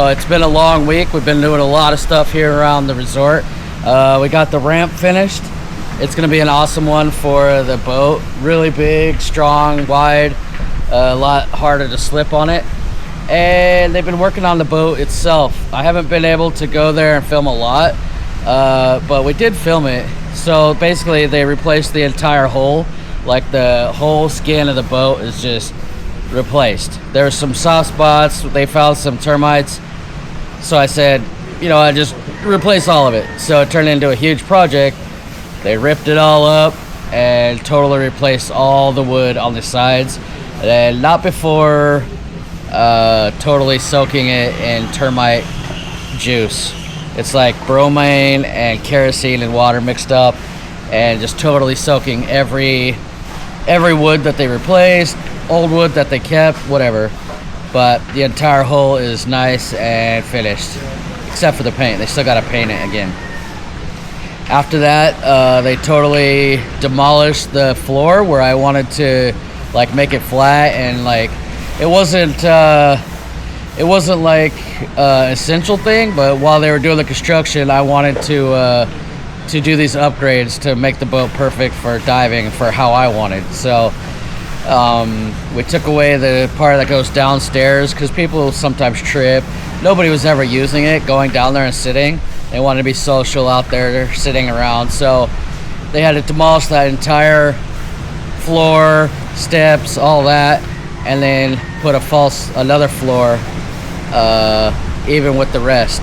So it's been a long week. We've been doing a lot of stuff here around the resort. We got the ramp finished. It's gonna be an awesome one for the boat. Really big, strong, wide, a lot harder to slip on it. And they've been working on the boat itself. I haven't been able to go there and film a lot, but we did film it. So basically they replaced the entire hull. Like the whole skin of the boat is just replaced. There were some soft spots. They found some termites. So I said, you know, I just replace all of it. So it turned into a huge project. They ripped it all up and totally replaced all the wood on the sides. And not before totally soaking it in termite juice. It's like bromine and kerosene and water mixed up, and just totally soaking every wood that they replaced, old wood that they kept, whatever. But the entire hull is nice and finished, except for the paint. They still got to paint it again. After that, they totally demolished the floor where I wanted to like make it flat, and like it wasn't like essential thing, but while they were doing the construction, I wanted to do these upgrades to make the boat perfect for diving for how I wanted. So we took away the part that goes downstairs because people sometimes trip. Nobody was ever using it, going down there and sitting. They wanted to be social out there sitting around, so they had to demolish that entire floor, steps, all that, and then put another floor even with the rest,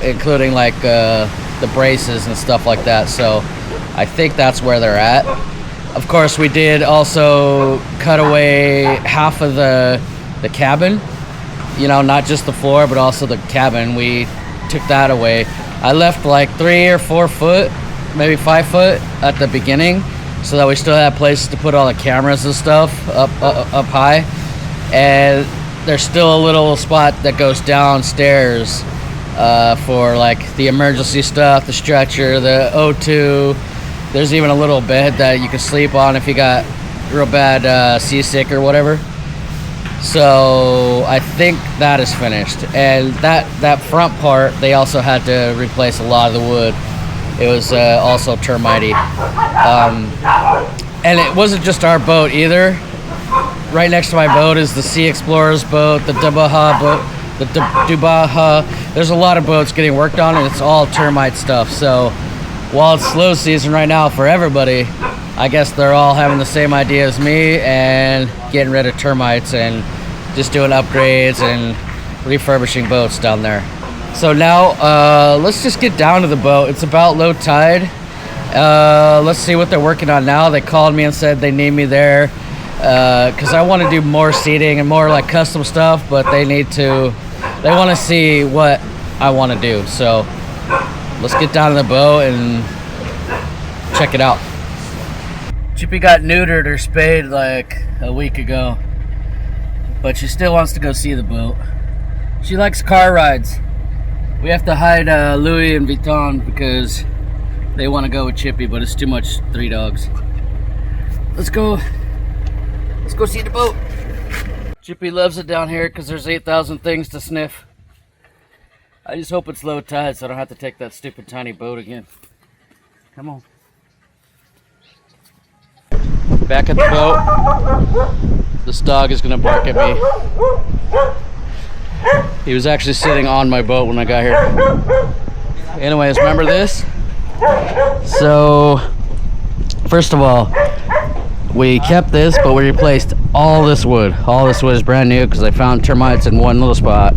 including like the braces and stuff like that. So I think that's where they're at. Of course, we did also cut away half of the cabin, you know, not just the floor but also the cabin. We took that away. I left like 3 or 4 foot, maybe 5 foot at the beginning, so that we still had places to put all the cameras and stuff up high. And there's still a little spot that goes downstairs for like the emergency stuff, the stretcher, the O2. There's even a little bed that you can sleep on if you got real bad seasick or whatever. So I think that is finished. And that front part, they also had to replace a lot of the wood. It was also termite-y. And it wasn't just our boat either. Right next to my boat is the Sea Explorer's boat, the Dubaha boat, the Dubaha. There's a lot of boats getting worked on, and it's all termite stuff. So while it's slow season right now for everybody, I guess they're all having the same idea as me and getting rid of termites and just doing upgrades and refurbishing boats down there. So now let's just get down to the boat. It's about low tide. Let's see what they're working on now. They called me and said they need me there because I want to do more seating and more like custom stuff, but they want to see what I want to do. So let's get down to the boat and check it out. Chippy got neutered or spayed like a week ago, but she still wants to go see the boat. She likes car rides. We have to hide Louis and Vuitton because they want to go with Chippy, but it's too much 3 dogs. Let's go see the boat. Chippy loves it down here because there's 8,000 things to sniff. I just hope it's low tide so I don't have to take that stupid tiny boat again. Come on. Back at the boat. This dog is gonna bark at me. He was actually sitting on my boat when I got here. Anyways, remember this? So, first of all, we kept this, but we replaced all this wood. All this wood is brand new because I found termites in one little spot,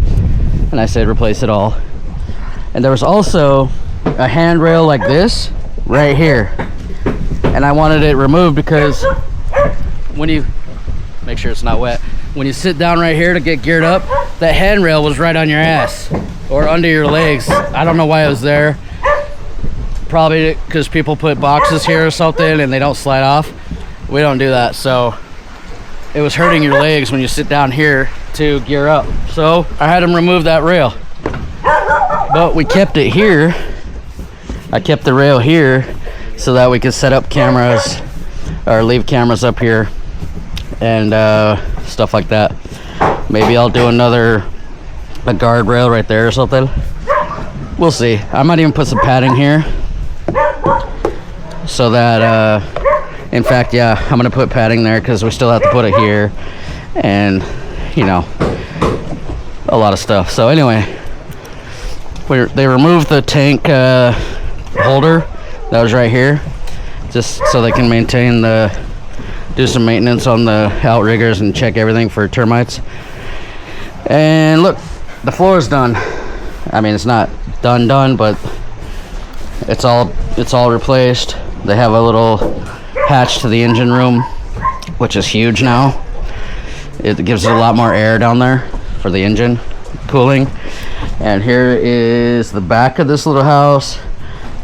and I said replace it all. And there was also a handrail like this right here, and I wanted it removed because when you make sure it's not wet, when you sit down right here to get geared up, that handrail was right on your ass or under your legs. I don't know why it was there. Probably because people put boxes here or something and they don't slide off. We don't do that, so it was hurting your legs when you sit down here to gear up. So I had them remove that rail, but we kept it here. I kept the rail here so that we could set up cameras or leave cameras up here and stuff like that. Maybe I'll do another a guardrail right there or something. We'll see. I might even put some padding here, so that in fact, yeah, I'm gonna put padding there because we still have to put it here, and you know, a lot of stuff. So anyway, they removed the tank holder that was right here, just so they can do some maintenance on the outriggers and check everything for termites. And look, the floor is done. I mean, it's not done, but it's all replaced. They have a little hatch to the engine room, which is huge now. It gives it a lot more air down there for the engine cooling. And here is the back of this little house.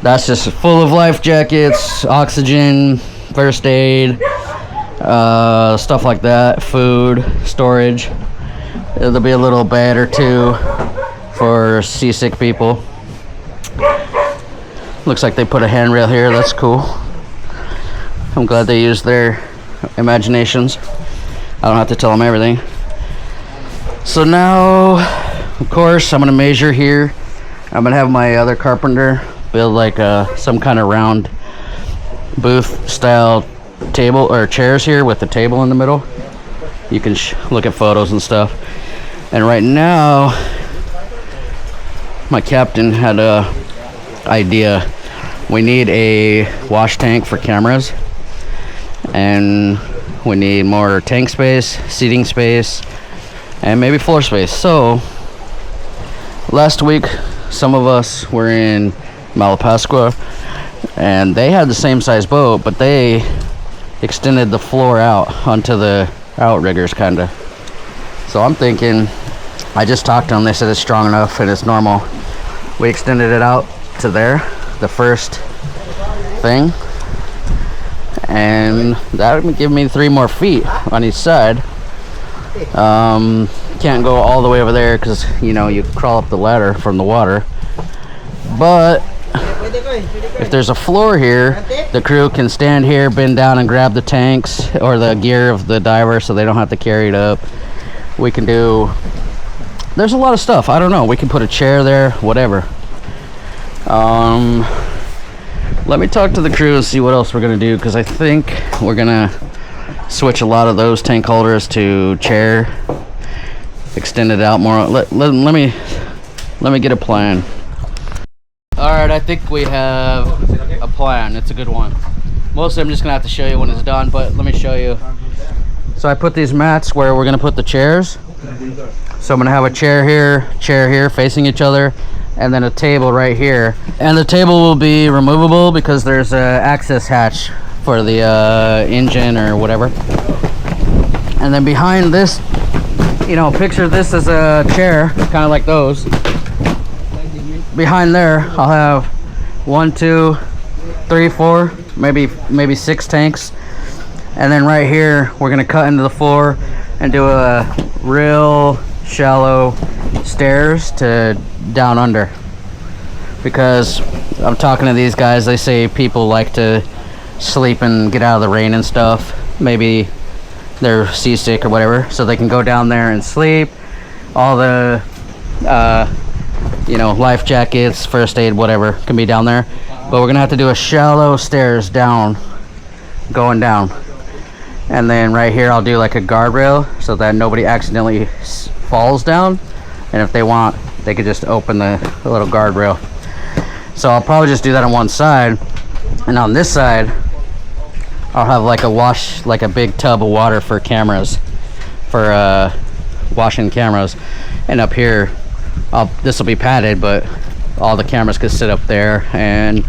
That's just full of life jackets, oxygen, first aid, stuff like that, food, storage. There'll be a little bed or two for seasick people. Looks like they put a handrail here. That's cool. I'm glad they used their imaginations. I don't have to tell them everything. So now, of course, I'm gonna measure here. I'm gonna have my other carpenter build like some kind of round booth style table or chairs here with the table in the middle. You can look at photos and stuff. And right now, my captain had a idea. We need a wash tank for cameras, and we need more tank space, seating space, and maybe floor space. So last week, some of us were in Malapascua, and they had the same size boat, but they extended the floor out onto the outriggers, kind of. So I'm thinking, I just talked to them, they said it's strong enough and it's normal. We extended it out to there, the first thing, and that would give me 3 more feet on each side. Can't go all the way over there because, you know, you crawl up the ladder from the water. But if there's a floor here, the crew can stand here, bend down and grab the tanks or the gear of the diver so they don't have to carry it up. We can do, there's a lot of stuff. I don't know. We can put a chair there, whatever. Let me talk to the crew and see what else we're going to do, because I think we're going to switch a lot of those tank holders to chair, extend it out more. Let me get a plan. All right, I think we have a plan. It's a good one. Mostly I'm just going to have to show you when it's done, but let me show you. So I put these mats where we're going to put the chairs. So I'm going to have a chair here facing each other, and then a table right here. And the table will be removable because there's an access hatch for the engine or whatever. And then behind this, you know, picture this as a chair, kind of like those. Behind there, I'll have 1, 2, 3, 4, maybe 6 tanks. And then right here, we're gonna cut into the floor and do a real shallow stairs to down under. Because I'm talking to these guys, they say people like to sleep and get out of the rain and stuff. Maybe they're seasick or whatever, so they can go down there and sleep. All the you know, life jackets, first aid, whatever can be down there. But we're gonna have to do a shallow stairs down, going down. And then right here I'll do like a guardrail so that nobody accidentally falls down, and if they want, they could just open the little guardrail. So I'll probably just do that on one side, and on this side I'll have like a big tub of water for cameras, for washing cameras. And up here, this will be padded, but all the cameras could sit up there and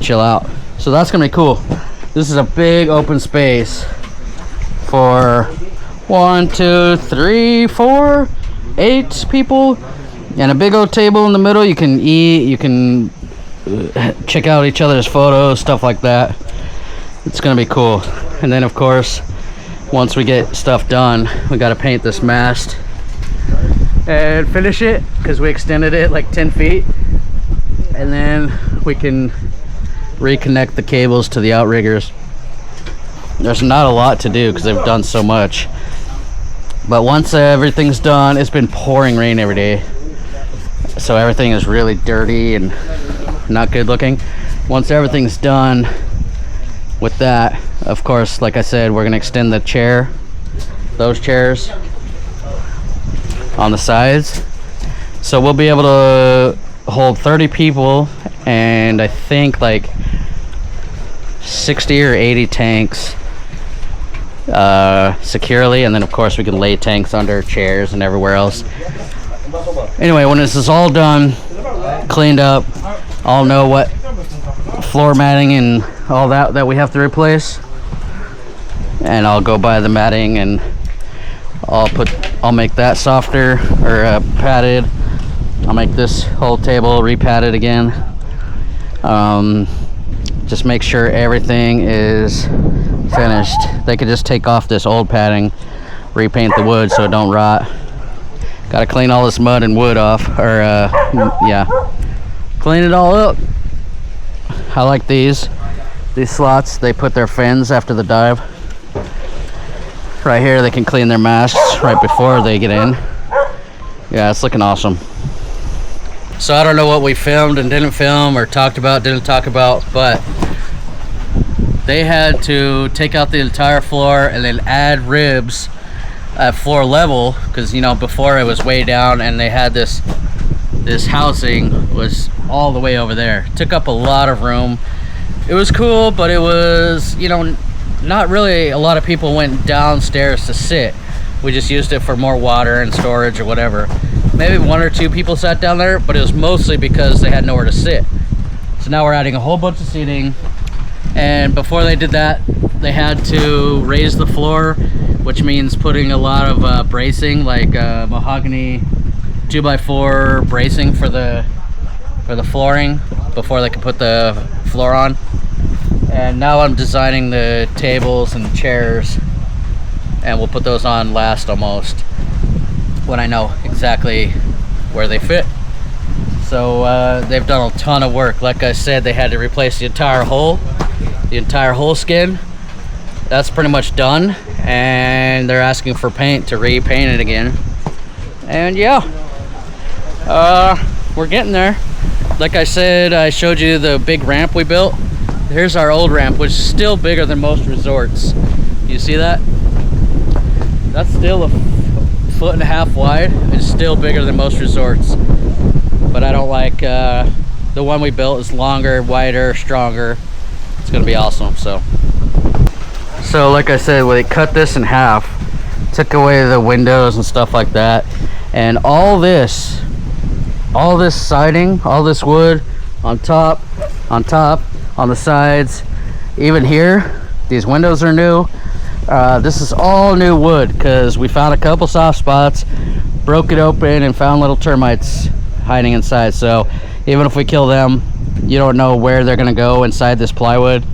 chill out. So that's gonna be cool. This is a big open space for 1, 2, 3, 4, 8 people, and a big old table in the middle. You can eat, you can check out each other's photos, stuff like that. It's gonna be cool. And then of course, once we get stuff done, we got to paint this mast and finish it, because we extended it like 10 feet, and then we can reconnect the cables to the outriggers. There's not a lot to do because they've done so much. But once everything's done, it's been pouring rain every day, so everything is really dirty and not good looking. Once everything's done with that, of course, like I said, we're gonna extend the chair, those chairs on the sides, so we'll be able to hold 30 people, and I think like 60 or 80 tanks securely, and then of course we can lay tanks under chairs and everywhere else. Anyway, when this is all done, cleaned up, I'll know what floor matting and all that we have to replace, and I'll go buy the matting, and I'll make that softer or padded. I'll make this whole table re-padded again. Just make sure everything is finished. They could just take off this old padding, repaint the wood so it don't rot. Gotta clean all this mud and wood off, or yeah, clean it all up. I like these slots. They put their fins after the dive. Right here they can clean their masks right before they get in. Yeah, it's looking awesome. So I don't know what we filmed and didn't film, or talked about, didn't talk about, but they had to take out the entire floor and then add ribs at floor level, because you know before it was way down, and they had this housing was all the way over there. Took up a lot of room. It was cool, but it was, you know, not really a lot of people went downstairs to sit. We just used it for more water and storage or whatever. Maybe 1 or 2 people sat down there, but it was mostly because they had nowhere to sit. So now we're adding a whole bunch of seating, and before they did that, they had to raise the floor, which means putting a lot of bracing, like mahogany 2x4 bracing for the flooring before they could put the floor on. And now I'm designing the tables and chairs, and we'll put those on last almost, when I know exactly where they fit. So they've done a ton of work. Like I said, they had to replace the entire hull skin. That's pretty much done, and they're asking for paint to repaint it again. And yeah, we're getting there. Like I said, I showed you the big ramp we built. Here's our old ramp, which is still bigger than most resorts. You see that? That's still a 1.5 feet wide. It's still bigger than most resorts, but I don't like the one we built is longer, wider, stronger. It's gonna be awesome. So like I said, we cut this in half, took away the windows and stuff like that, and all this siding, all this wood on top, on the sides, even here, these windows are new. This is all new wood because we found a couple soft spots, broke it open, and found little termites hiding inside. So even if we kill them, you don't know where they're gonna go inside this plywood,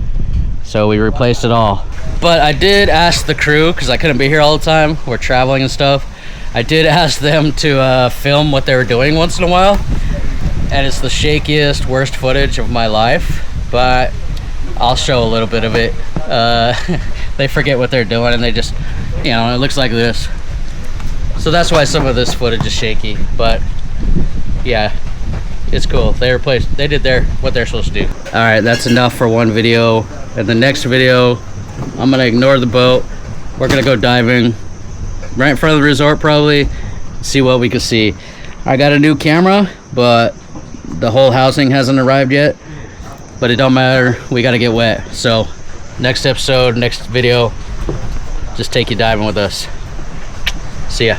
so we replaced it all. But I did ask the crew, because I couldn't be here all the time, we're traveling and stuff, I did ask them to film what they were doing once in a while, and it's the shakiest, worst footage of my life, but I'll show a little bit of it. They forget what they're doing, and they just, you know, it looks like this. So that's why some of this footage is shaky, but yeah, it's cool. They did what they're supposed to do. All right, that's enough for one video. In the next video, I'm gonna ignore the boat. We're gonna go diving right in front of the resort, probably, see what we can see. I got a new camera, but the whole housing hasn't arrived yet, but it don't matter, we gotta get wet. So next episode, next video, just take you diving with us. See ya.